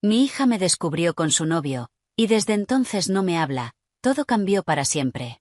Mi hija me descubrió con su novio, y desde entonces no me habla, todo cambió para siempre.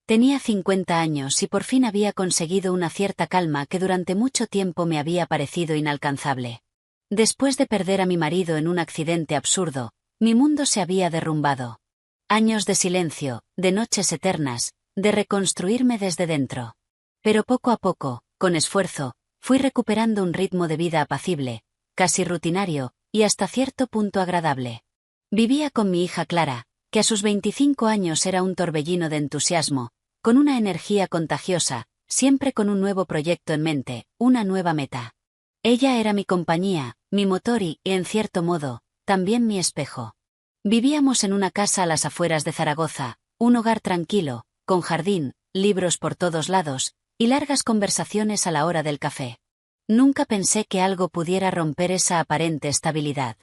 Tenía 50 años y por fin había conseguido una cierta calma que durante mucho tiempo me había parecido inalcanzable. Después de perder a mi marido en un accidente absurdo, mi mundo se había derrumbado. Años de silencio, de noches eternas, de reconstruirme desde dentro. Pero poco a poco, con esfuerzo, fui recuperando un ritmo de vida apacible, casi rutinario, y hasta cierto punto agradable. Vivía con mi hija Clara, que a sus 25 años era un torbellino de entusiasmo, con una energía contagiosa, siempre con un nuevo proyecto en mente, una nueva meta. Ella era mi compañía, mi motor y, en cierto modo, también mi espejo. Vivíamos en una casa a las afueras de Zaragoza, un hogar tranquilo, con jardín, libros por todos lados, y largas conversaciones a la hora del café. Nunca pensé que algo pudiera romper esa aparente estabilidad.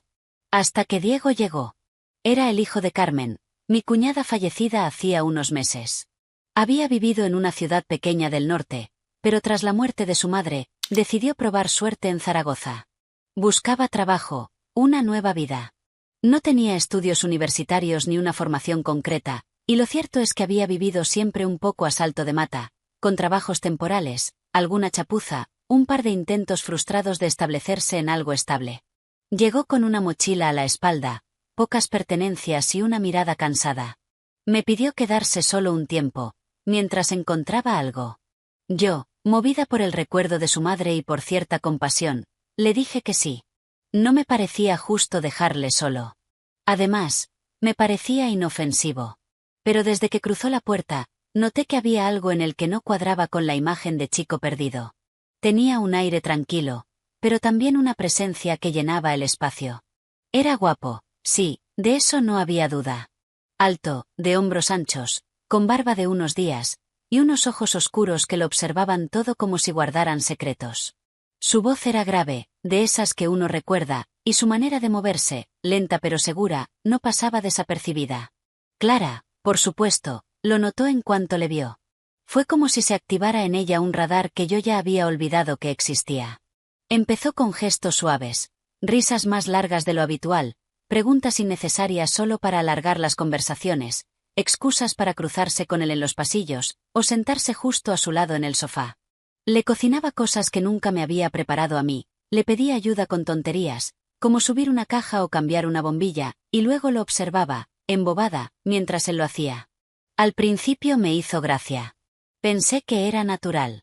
Hasta que Diego llegó. Era el hijo de Carmen, mi cuñada fallecida hacía unos meses. Había vivido en una ciudad pequeña del norte, pero tras la muerte de su madre, decidió probar suerte en Zaragoza. Buscaba trabajo, una nueva vida. No tenía estudios universitarios ni una formación concreta, y lo cierto es que había vivido siempre un poco a salto de mata, con trabajos temporales, alguna chapuza, un par de intentos frustrados de establecerse en algo estable. Llegó con una mochila a la espalda, pocas pertenencias y una mirada cansada. Me pidió quedarse solo un tiempo, mientras encontraba algo. Yo, movida por el recuerdo de su madre y por cierta compasión, le dije que sí. No me parecía justo dejarle solo. Además, me parecía inofensivo. Pero desde que cruzó la puerta, noté que había algo en el que no cuadraba con la imagen de chico perdido. Tenía un aire tranquilo, pero también una presencia que llenaba el espacio. Era guapo, sí, de eso no había duda. Alto, de hombros anchos, con barba de unos días, y unos ojos oscuros que lo observaban todo como si guardaran secretos. Su voz era grave, de esas que uno recuerda, y su manera de moverse, lenta pero segura, no pasaba desapercibida. Clara, por supuesto, lo notó en cuanto le vio. Fue como si se activara en ella un radar que yo ya había olvidado que existía. Empezó con gestos suaves, risas más largas de lo habitual, preguntas innecesarias solo para alargar las conversaciones, excusas para cruzarse con él en los pasillos, o sentarse justo a su lado en el sofá. Le cocinaba cosas que nunca me había preparado a mí, le pedía ayuda con tonterías, como subir una caja o cambiar una bombilla, y luego lo observaba, embobada, mientras él lo hacía. Al principio me hizo gracia. Pensé que era natural.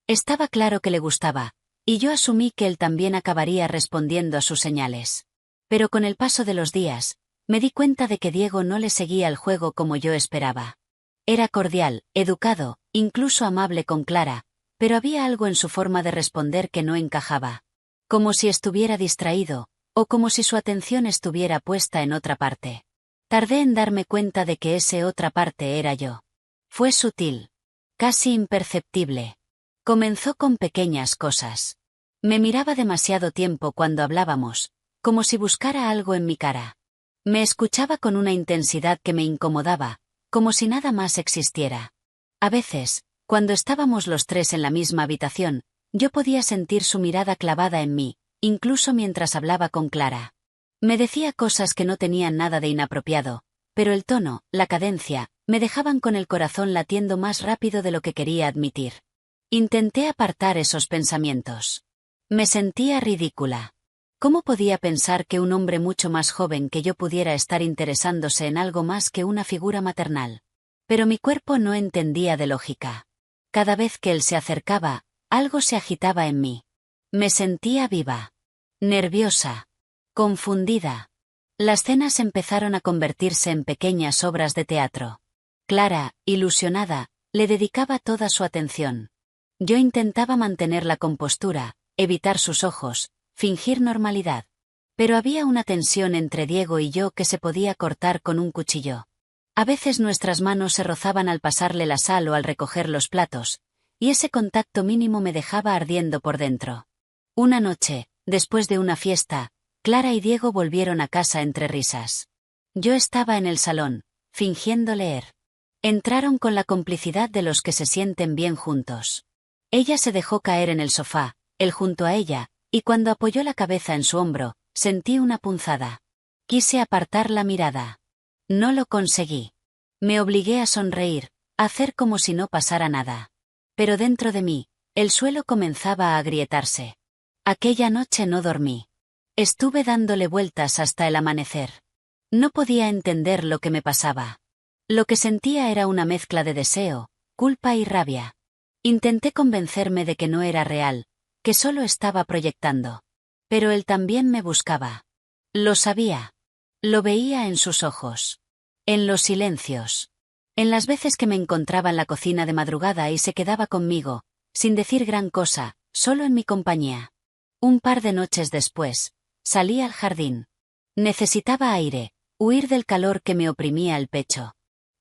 Estaba claro que le gustaba, y yo asumí que él también acabaría respondiendo a sus señales. Pero con el paso de los días, me di cuenta de que Diego no le seguía el juego como yo esperaba. Era cordial, educado, incluso amable con Clara, pero había algo en su forma de responder que no encajaba. Como si estuviera distraído, o como si su atención estuviera puesta en otra parte. Tardé en darme cuenta de que ese otra parte era yo. Fue sutil. Casi imperceptible. Comenzó con pequeñas cosas. Me miraba demasiado tiempo cuando hablábamos, como si buscara algo en mi cara. Me escuchaba con una intensidad que me incomodaba, como si nada más existiera. A veces, cuando estábamos los tres en la misma habitación, yo podía sentir su mirada clavada en mí, incluso mientras hablaba con Clara. Me decía cosas que no tenían nada de inapropiado, pero el tono, la cadencia, me dejaban con el corazón latiendo más rápido de lo que quería admitir. Intenté apartar esos pensamientos. Me sentía ridícula. ¿Cómo podía pensar que un hombre mucho más joven que yo pudiera estar interesándose en algo más que una figura maternal? Pero mi cuerpo no entendía de lógica. Cada vez que él se acercaba, algo se agitaba en mí. Me sentía viva. Nerviosa. Confundida. Las cenas empezaron a convertirse en pequeñas obras de teatro. Clara, ilusionada, le dedicaba toda su atención. Yo intentaba mantener la compostura, evitar sus ojos, fingir normalidad. Pero había una tensión entre Diego y yo que se podía cortar con un cuchillo. A veces nuestras manos se rozaban al pasarle la sal o al recoger los platos, y ese contacto mínimo me dejaba ardiendo por dentro. Una noche, después de una fiesta, Clara y Diego volvieron a casa entre risas. Yo estaba en el salón, fingiendo leer. Entraron con la complicidad de los que se sienten bien juntos. Ella se dejó caer en el sofá, él junto a ella, y cuando apoyó la cabeza en su hombro, sentí una punzada. Quise apartar la mirada. No lo conseguí. Me obligué a sonreír, a hacer como si no pasara nada. Pero dentro de mí, el suelo comenzaba a agrietarse. Aquella noche no dormí. Estuve dándole vueltas hasta el amanecer. No podía entender lo que me pasaba. Lo que sentía era una mezcla de deseo, culpa y rabia. Intenté convencerme de que no era real, que solo estaba proyectando. Pero él también me buscaba. Lo sabía. Lo veía en sus ojos. En los silencios. En las veces que me encontraba en la cocina de madrugada y se quedaba conmigo, sin decir gran cosa, solo en mi compañía. Un par de noches después, salí al jardín. Necesitaba aire, huir del calor que me oprimía el pecho.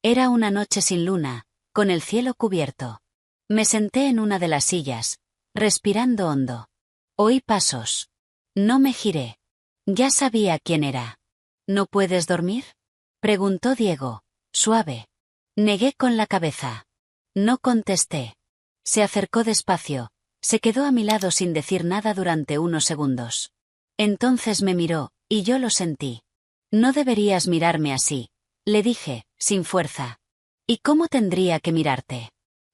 Era una noche sin luna, con el cielo cubierto. Me senté en una de las sillas, respirando hondo. Oí pasos. No me giré. Ya sabía quién era. ¿No puedes dormir?, preguntó Diego, suave. Negué con la cabeza. No contesté. Se acercó despacio, se quedó a mi lado sin decir nada durante unos segundos. Entonces me miró, y yo lo sentí. No deberías mirarme así, le dije, sin fuerza. ¿Y cómo tendría que mirarte?,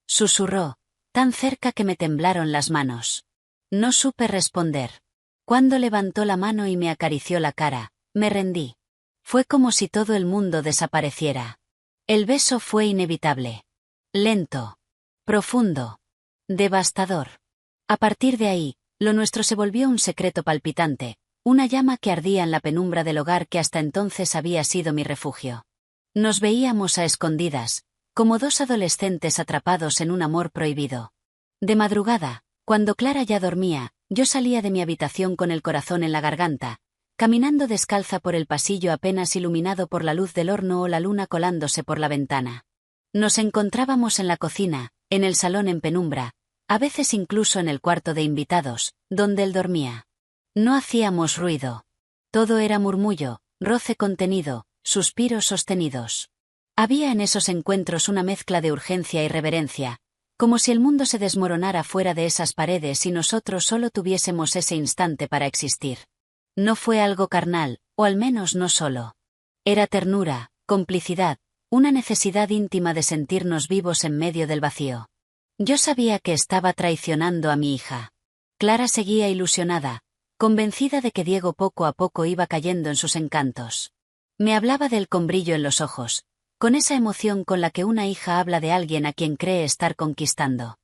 susurró, tan cerca que me temblaron las manos. No supe responder. Cuando levantó la mano y me acarició la cara, me rendí. Fue como si todo el mundo desapareciera. El beso fue inevitable. Lento. Profundo. Devastador. A partir de ahí, lo nuestro se volvió un secreto palpitante, una llama que ardía en la penumbra del hogar que hasta entonces había sido mi refugio. Nos veíamos a escondidas, como dos adolescentes atrapados en un amor prohibido. De madrugada, cuando Clara ya dormía, yo salía de mi habitación con el corazón en la garganta, caminando descalza por el pasillo apenas iluminado por la luz del horno o la luna colándose por la ventana. Nos encontrábamos en la cocina, en el salón en penumbra, a veces incluso en el cuarto de invitados, donde él dormía. No hacíamos ruido. Todo era murmullo, roce contenido, suspiros sostenidos. Había en esos encuentros una mezcla de urgencia y reverencia, como si el mundo se desmoronara fuera de esas paredes y nosotros solo tuviésemos ese instante para existir. No fue algo carnal, o al menos no solo. Era ternura, complicidad, una necesidad íntima de sentirnos vivos en medio del vacío. Yo sabía que estaba traicionando a mi hija. Clara seguía ilusionada, convencida de que Diego poco a poco iba cayendo en sus encantos. Me hablaba de él con brillo en los ojos, con esa emoción con la que una hija habla de alguien a quien cree estar conquistando.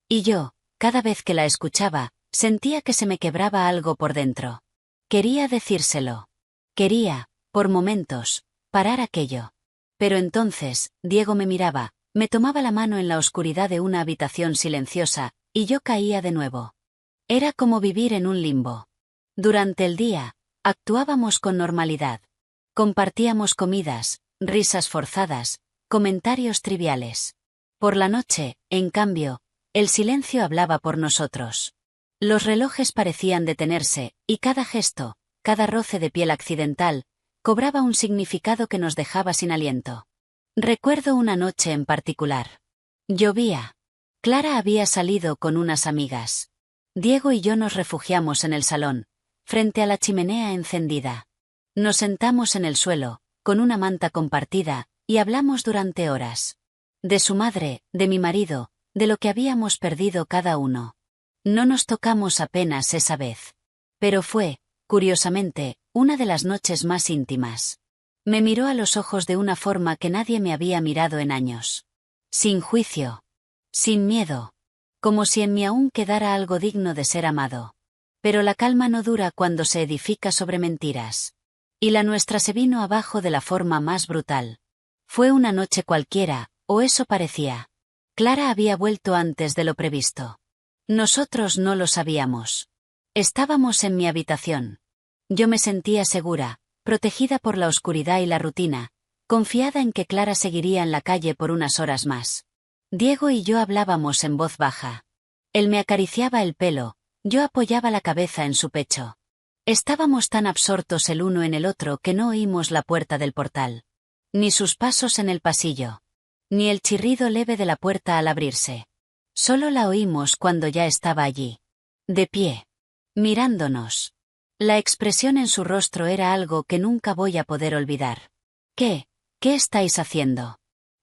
Y yo, cada vez que la escuchaba, sentía que se me quebraba algo por dentro. Quería decírselo. Quería, por momentos, parar aquello. Pero entonces, Diego me miraba, me tomaba la mano en la oscuridad de una habitación silenciosa, y yo caía de nuevo. Era como vivir en un limbo. Durante el día, actuábamos con normalidad. Compartíamos comidas, risas forzadas, comentarios triviales. Por la noche, en cambio, el silencio hablaba por nosotros. Los relojes parecían detenerse, y cada gesto, cada roce de piel accidental, cobraba un significado que nos dejaba sin aliento. Recuerdo una noche en particular. Llovía. Clara había salido con unas amigas. Diego y yo nos refugiamos en el salón, frente a la chimenea encendida. Nos sentamos en el suelo, con una manta compartida, y hablamos durante horas. De su madre, de mi marido, de lo que habíamos perdido cada uno. No nos tocamos apenas esa vez. Pero fue, curiosamente, una de las noches más íntimas. Me miró a los ojos de una forma que nadie me había mirado en años. Sin juicio. Sin miedo. Como si en mí aún quedara algo digno de ser amado. Pero la calma no dura cuando se edifica sobre mentiras. Y la nuestra se vino abajo de la forma más brutal. Fue una noche cualquiera, o eso parecía. Clara había vuelto antes de lo previsto. Nosotros no lo sabíamos. Estábamos en mi habitación. Yo me sentía segura, protegida por la oscuridad y la rutina, confiada en que Clara seguiría en la calle por unas horas más. Diego y yo hablábamos en voz baja. Él me acariciaba el pelo, yo apoyaba la cabeza en su pecho. Estábamos tan absortos el uno en el otro que no oímos la puerta del portal. Ni sus pasos en el pasillo. Ni el chirrido leve de la puerta al abrirse. Solo la oímos cuando ya estaba allí. De pie. Mirándonos. La expresión en su rostro era algo que nunca voy a poder olvidar. ¿Qué estáis haciendo?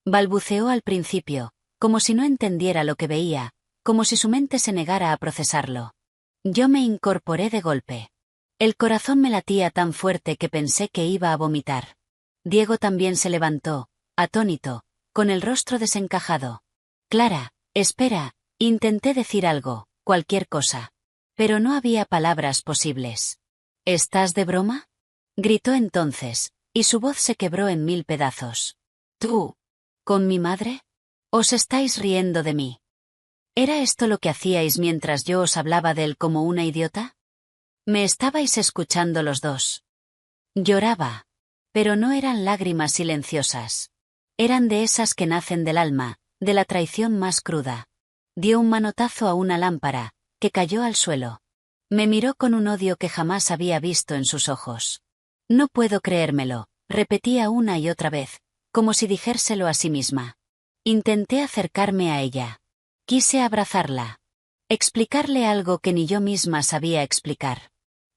Balbuceó al principio, como si no entendiera lo que veía, como si su mente se negara a procesarlo. Yo me incorporé de golpe. El corazón me latía tan fuerte que pensé que iba a vomitar. Diego también se levantó, atónito, con el rostro desencajado. Clara, espera, intenté decir algo, cualquier cosa. Pero no había palabras posibles. ¿Estás de broma? Gritó entonces, y su voz se quebró en 1000 pedazos. ¿Tú? ¿Con mi madre? ¿Os estáis riendo de mí? ¿Era esto lo que hacíais mientras yo os hablaba de él como una idiota? Me estabais escuchando los dos. Lloraba. Pero no eran lágrimas silenciosas. Eran de esas que nacen del alma, de la traición más cruda. Dio un manotazo a una lámpara, que cayó al suelo. Me miró con un odio que jamás había visto en sus ojos. No puedo creérmelo, repetía una y otra vez, como si dijérselo a sí misma. Intenté acercarme a ella. Quise abrazarla. Explicarle algo que ni yo misma sabía explicar.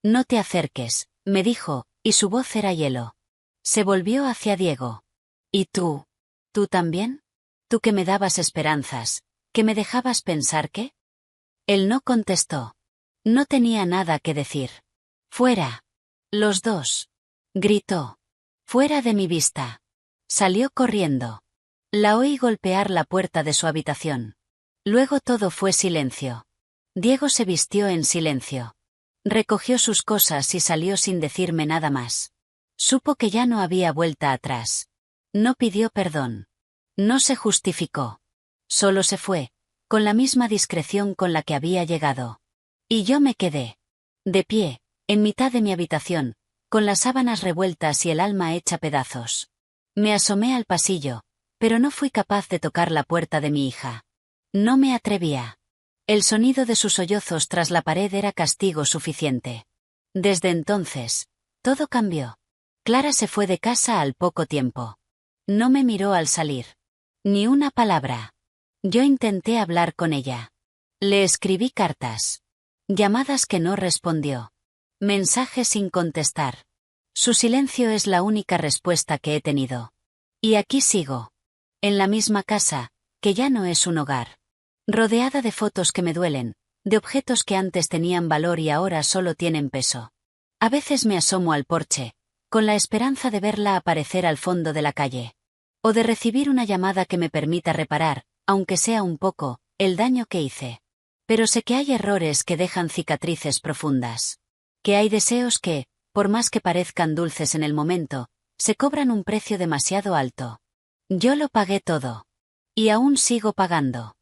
No te acerques, me dijo, y su voz era hielo. Se volvió hacia Diego. ¿Y tú? ¿Tú también? ¿Tú que me dabas esperanzas, que me dejabas pensar que? Él no contestó. No tenía nada que decir. Fuera. Los dos. Gritó. Fuera de mi vista. Salió corriendo. La oí golpear la puerta de su habitación. Luego todo fue silencio. Diego se vistió en silencio. Recogió sus cosas y salió sin decirme nada más. Supo que ya no había vuelta atrás. No pidió perdón. No se justificó. Solo se fue, con la misma discreción con la que había llegado. Y yo me quedé. De pie, en mitad de mi habitación, con las sábanas revueltas y el alma hecha pedazos. Me asomé al pasillo, pero no fui capaz de tocar la puerta de mi hija. No me atrevía. El sonido de sus sollozos tras la pared era castigo suficiente. Desde entonces, todo cambió. Clara se fue de casa al poco tiempo. No me miró al salir. Ni una palabra. Yo intenté hablar con ella. Le escribí cartas. Llamadas que no respondió. Mensajes sin contestar. Su silencio es la única respuesta que he tenido. Y aquí sigo. En la misma casa, que ya no es un hogar. Rodeada de fotos que me duelen, de objetos que antes tenían valor y ahora solo tienen peso. A veces me asomo al porche, con la esperanza de verla aparecer al fondo de la calle. O de recibir una llamada que me permita reparar, aunque sea un poco, el daño que hice. Pero sé que hay errores que dejan cicatrices profundas. Que hay deseos que, por más que parezcan dulces en el momento, se cobran un precio demasiado alto. Yo lo pagué todo. Y aún sigo pagando.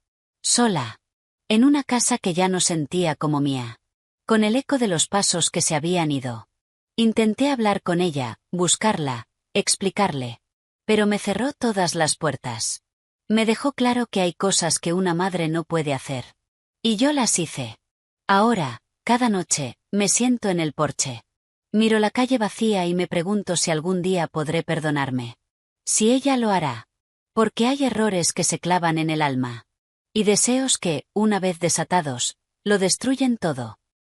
Sola. En una casa que ya no sentía como mía. Con el eco de los pasos que se habían ido. Intenté hablar con ella, buscarla, explicarle. Pero me cerró todas las puertas. Me dejó claro que hay cosas que una madre no puede hacer. Y yo las hice. Ahora, cada noche, me siento en el porche. Miro la calle vacía y me pregunto si algún día podré perdonarme. Si ella lo hará. Porque hay errores que se clavan en el alma. Y deseos que, una vez desatados, lo destruyen todo.